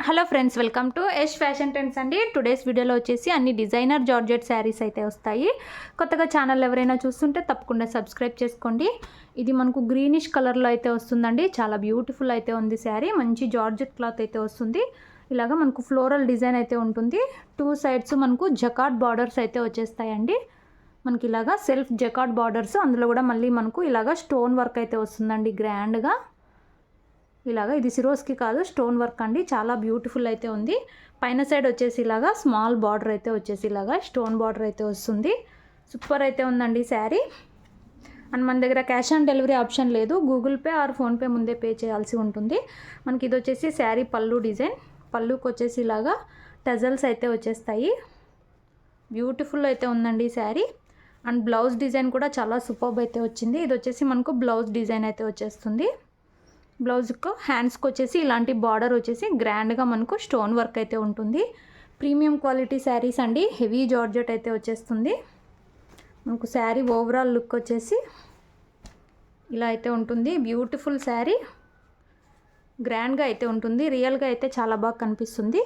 Hello friends, welcome to Yash fashion trends అండి. Today's వీడియోలో వచ్చేసి అన్ని డిజైనర్ జార్జెట్ శారీస్ అయితే వస్తాయి. కొత్తగా ఛానల్ ఎవరైనా చూస్తుంటే తప్పకుండా సబ్స్క్రైబ్ చేసుకోండి. ఇది మనకు గ్రీనిష్ కలర్లో అయితే వస్తుందండి. చాలా బ్యూటిఫుల్ అయితే ఉంది శారీ. మంచి జార్జెట్ క్లాత్ అయితే వస్తుంది. ఇలాగ మనకు ఫ్లోరల్ డిజైన్ అయితే ఉంటుంది. టూ సైడ్స్ మనకు జకార్డ్ బార్డర్స్ అయితే వచ్చేస్తాయండి. మనకి ఇలాగా సెల్ఫ్ జకార్డ్ బార్డర్స్, అందులో కూడా మళ్ళీ మనకు ఇలాగ స్టోన్ వర్క్ అయితే వస్తుందండి గ్రాండ్గా. ఇలాగా ఇది సిరోస్కి కాదు, స్టోన్ వర్క్ అండి. చాలా బ్యూటిఫుల్ అయితే ఉంది. పైన సైడ్ వచ్చేసి ఇలాగా స్మాల్ బార్డర్ అయితే వచ్చేసి ఇలాగా స్టోన్ బార్డర్ అయితే వస్తుంది. సూపర్ అయితే ఉందండి శారీ. అండ్ మన దగ్గర క్యాష్ ఆన్ డెలివరీ ఆప్షన్ లేదు. గూగుల్ పే ఆర్ ఫోన్పే ముందే పే చేయాల్సి ఉంటుంది. మనకి ఇది వచ్చేసి శారీ పళ్ళు డిజైన్. పళ్ళుకి వచ్చేసి ఇలాగా టజల్స్ అయితే వచ్చేస్తాయి. బ్యూటిఫుల్ అయితే ఉందండి శారీ. అండ్ బ్లౌజ్ డిజైన్ కూడా చాలా సూపర్బ్ అయితే వచ్చింది. ఇది వచ్చేసి మనకు బ్లౌజ్ డిజైన్ అయితే వచ్చేస్తుంది. బ్లౌజ్కు హ్యాండ్స్కి వచ్చేసి ఇలాంటి బార్డర్ వచ్చేసి గ్రాండ్గా మనకు స్టోన్ వర్క్ అయితే ఉంటుంది. ప్రీమియం క్వాలిటీ శారీస్ అండి. హెవీ జార్జెట్ అయితే వచ్చేస్తుంది. మనకు శారీ ఓవరాల్ లుక్ వచ్చేసి ఇలా అయితే ఉంటుంది. బ్యూటిఫుల్ శారీ, గ్రాండ్గా అయితే ఉంటుంది. రియల్గా అయితే చాలా బాగా కనిపిస్తుంది.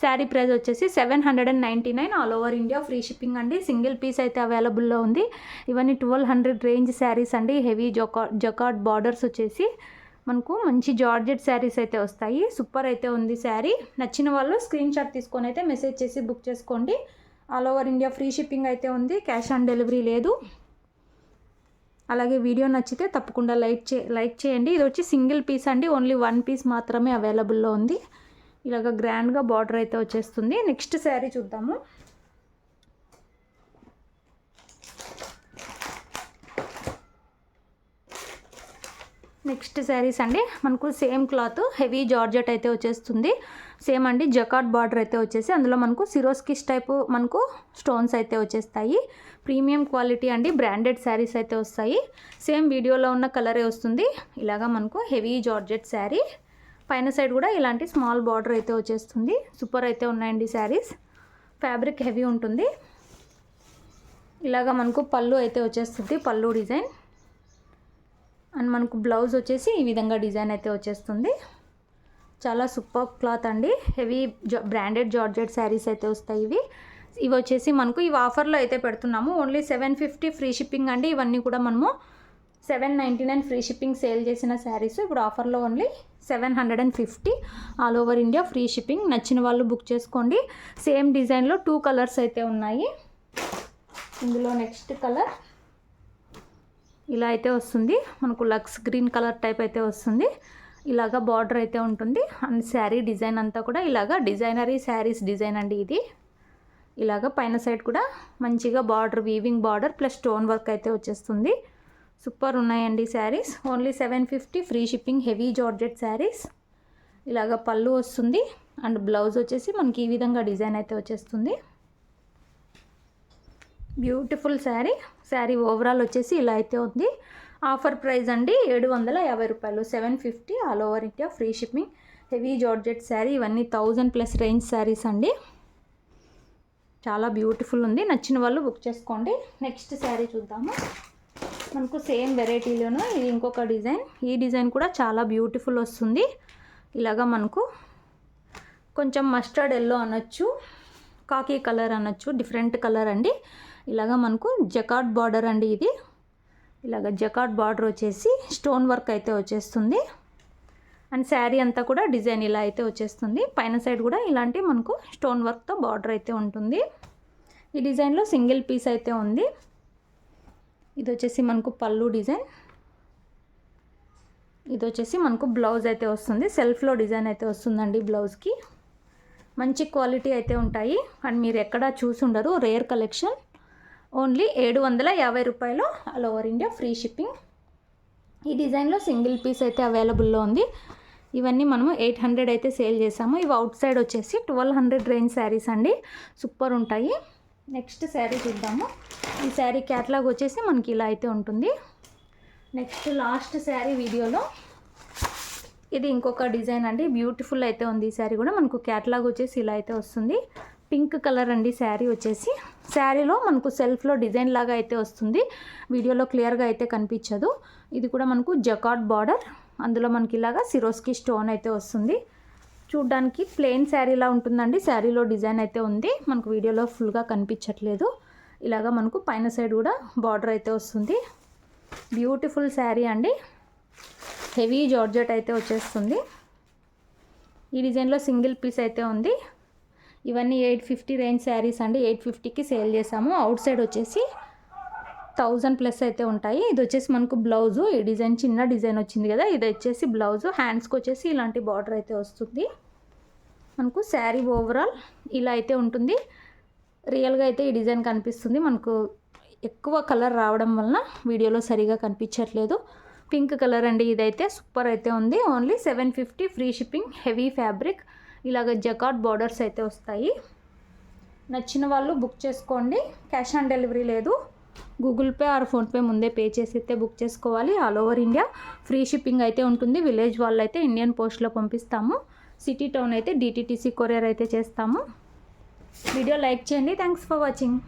శారీ ప్రైస్ వచ్చేసి 799 all over India, free shipping అండి. సింగిల్ పీస్ అయితే అవైలబుల్లో ఉంది. ఇవన్నీ 1200 రేంజ్ శారీస్ అండి. హెవీ జకార్డ్ బార్డర్స్ వచ్చేసి మనకు మంచి జార్జెట్ శారీస్ అయితే వస్తాయి. సూపర్ అయితే ఉంది శారీ. నచ్చిన వాళ్ళు స్క్రీన్ షాట్ తీసుకొని అయితే మెసేజ్ చేసి బుక్ చేసుకోండి. All over India free shipping అయితే ఉంది. క్యాష్ ఆన్ డెలివరీ లేదు. అలాగే వీడియో నచ్చితే తప్పకుండా లైక్ చేయండి. ఇది వచ్చి సింగిల్ పీస్ అండి. ఓన్లీ 1 పీస్ మాత్రమే అవైలబుల్లో ఉంది. ఇలాగ గ్రాండ్గా బార్డర్ అయితే వచ్చేస్తుంది. నెక్స్ట్ శారీ చూద్దాము. నెక్స్ట్ శారీస్ అండి. మనకు సేమ్ క్లాత్ హెవీ జార్జెట్ అయితే వచ్చేస్తుంది. సేమ్ అండి జకార్డ్ బార్డర్ అయితే వచ్చేసి అందులో మనకు సిరోస్కిస్ టైపు మనకు స్టోన్స్ అయితే వచ్చేస్తాయి. ప్రీమియం క్వాలిటీ అండి. బ్రాండెడ్ శారీస్ అయితే వస్తాయి. సేమ్ వీడియోలో ఉన్న కలరే వస్తుంది. ఇలాగా మనకు హెవీ జార్జెట్ శారీ. పైన సైడ్ కూడా ఇలాంటి స్మాల్ బార్డర్ అయితే వచ్చేస్తుంది. సూపర్ అయితే ఉన్నాయండి శారీస్. ఫ్యాబ్రిక్ హెవీ ఉంటుంది. ఇలాగా మనకు పళ్ళు అయితే వచ్చేస్తుంది. పళ్ళు డిజైన్. అండ్ మనకు బ్లౌజ్ వచ్చేసి ఈ విధంగా డిజైన్ అయితే వచ్చేస్తుంది. చాలా సూపర్ క్లాత్ అండి. హెవీ బ్రాండెడ్ జార్జెట్ శారీస్ అయితే వస్తాయి. ఇవి వచ్చేసి మనకు ఇవి ఆఫర్లో అయితే పెడుతున్నాము. ఓన్లీ 750 ఫ్రీ షిప్పింగ్ అండి. ఇవన్నీ కూడా మనము 799 ఫ్రీ షిప్పింగ్ సేల్ చేసిన శారీస్. ఇప్పుడు ఆఫర్లో only 750 all over India free shipping. నచ్చిన వాళ్ళు బుక్ చేసుకోండి. సేమ్ డిజైన్లో 2 కలర్స్ అయితే ఉన్నాయి. ఇందులో నెక్స్ట్ కలర్ ఇలా అయితే వస్తుంది. మనకు లక్స్ గ్రీన్ కలర్ టైప్ అయితే వస్తుంది. ఇలాగా బార్డర్ అయితే ఉంటుంది. అండ్ శారీ డిజైన్ అంతా కూడా ఇలాగా డిజైనరీ శారీస్ డిజైన్ అండి ఇది. ఇలాగ పైన సైడ్ కూడా మంచిగా border, weaving border plus stone work అయితే వచ్చేస్తుంది. సూపర్ ఉన్నాయండి saris. Only 750 free shipping. Heavy georgette saris. ఇలాగ పళ్ళు వస్తుంది. అండ్ బ్లౌజ్ వచ్చేసి మనకి ఈ విధంగా డిజైన్ అయితే వచ్చేస్తుంది. బ్యూటిఫుల్ శారీ. శారీ ఓవరాల్ వచ్చేసి ఇలా అయితే ఉంది. ఆఫర్ ప్రైస్ అండి 750 రూపాయలు. 750 all over India free shipping. Heavy georgette sari. ఇవన్నీ 1000+ రేంజ్ శారీస్ అండి. చాలా బ్యూటిఫుల్ ఉంది. నచ్చిన వాళ్ళు బుక్ చేసుకోండి. నెక్స్ట్ శారీ చూద్దాము. మనకు సేమ్ వెరైటీలోనూ ఇది ఇంకొక డిజైన్. ఈ డిజైన్ కూడా చాలా బ్యూటిఫుల్ వస్తుంది. ఇలాగా మనకు కొంచెం మస్టర్డ్ ఎల్లో అనొచ్చు, కాకి కలర్ అనొచ్చు, డిఫరెంట్ కలర్ అండి. ఇలాగా మనకు జకార్డ్ బార్డర్ అండి ఇది. ఇలాగ జకార్డ్ బార్డర్ వచ్చేసి స్టోన్ వర్క్ అయితే వచ్చేస్తుంది. అండ్ శారీ అంతా కూడా డిజైన్ ఇలా అయితే వచ్చేస్తుంది. పైన సైడ్ కూడా ఇలాంటి మనకు స్టోన్ వర్క్తో బార్డర్ అయితే ఉంటుంది. ఈ డిజైన్లో సింగిల్ పీస్ అయితే ఉంది. ఇది వచ్చేసి మనకు పళ్ళు డిజైన్. ఇది వచ్చేసి మనకు బ్లౌజ్ అయితే వస్తుంది. సెల్ఫ్లో డిజైన్ అయితే వస్తుందండి బ్లౌజ్కి. మంచి క్వాలిటీ అయితే ఉంటాయి. అండ్ మీరు ఎక్కడా చూసి ఉండరు. Rare collection. ఓన్లీ 750 రూపాయలు all over India free shipping. ఈ డిజైన్లో సింగిల్ పీస్ అయితే అవైలబుల్లో ఉంది. ఇవన్నీ మనము 800 అయితే సేల్ చేసాము. ఇవి అవుట్ సైడ్ వచ్చేసి 1200 రేంజ్ శారీస్ అండి. సూపర్ ఉంటాయి. నెక్స్ట్ శారీ చూద్దాము. ఈ శారీ క్యాటలాగ్ వచ్చేసి మనకి ఇలా అయితే ఉంటుంది. నెక్స్ట్ లాస్ట్ శారీ వీడియోలో ఇది ఇంకొక డిజైన్ అండి. బ్యూటిఫుల్ అయితే ఉంది. ఈ శారీ కూడా మనకు క్యాటలాగ్ వచ్చేసి ఇలా అయితే వస్తుంది. పింక్ కలర్ అండి శారీ వచ్చేసి. శారీలో మనకు సెల్ఫ్లో డిజైన్ లాగా అయితే వస్తుంది. వీడియోలో క్లియర్గా అయితే కనిపించదు. ఇది కూడా మనకు జకార్డ్ బార్డర్. అందులో మనకి ఇలాగా సిరోస్కి స్టోన్ అయితే వస్తుంది. చూడ్డానికి ప్లెయిన్ శారీలా ఉంటుందండి. శారీలో డిజైన్ అయితే ఉంది, మనకు వీడియోలో ఫుల్గా కనిపించట్లేదు. ఇలాగా మనకు పైన సైడ్ కూడా బార్డర్ అయితే వస్తుంది. బ్యూటిఫుల్ శారీ అండి, హెవీ జార్జెట్ అయితే వచ్చేస్తుంది. ఈ డిజైన్లో సింగిల్ పీస్ అయితే ఉంది. ఇవన్నీ 850 రేంజ్ శారీస్ అండి. 850కి సేల్ చేసాము. అవుట్ సైడ్ వచ్చేసి 1000+ అయితే ఉంటాయి. ఇది వచ్చేసి మనకు బ్లౌజు, ఈ డిజైన్ చిన్న డిజైన్ వచ్చింది కదా, ఇది వచ్చేసి బ్లౌజు. హ్యాండ్స్కి వచ్చేసి ఇలాంటి బార్డర్ అయితే వస్తుంది. మనకు శారీ ఓవరాల్ ఇలా అయితే ఉంటుంది. రియల్గా అయితే ఈ డిజైన్ కనిపిస్తుంది, మనకు ఎక్కువ కలర్ రావడం వలన వీడియోలో సరిగా కనిపించట్లేదు. పింక్ కలర్ అండి, ఇదైతే సూపర్ అయితే ఉంది. Only 750, free shipping, heavy fabric. ఇలాగ జకాట్ బార్డర్స్ అయితే వస్తాయి. నచ్చిన వాళ్ళు బుక్ చేసుకోండి. క్యాష్ ఆన్ డెలివరీ లేదు, గూగుల్ పే ఆర్ ఫోన్పే ముందే పే చేసి అయితే బుక్ చేసుకోవాలి. All over India free shipping అయితే ఉంటుంది. విలేజ్ వాళ్ళు అయితే ఇండియన్ పోస్ట్లో పంపిస్తాము. సిటీ టౌన్ అయితే DTTC కొరియర్ అయితే చేస్తాము. వీడియో లైక్ చేయండి. Thanks for watching.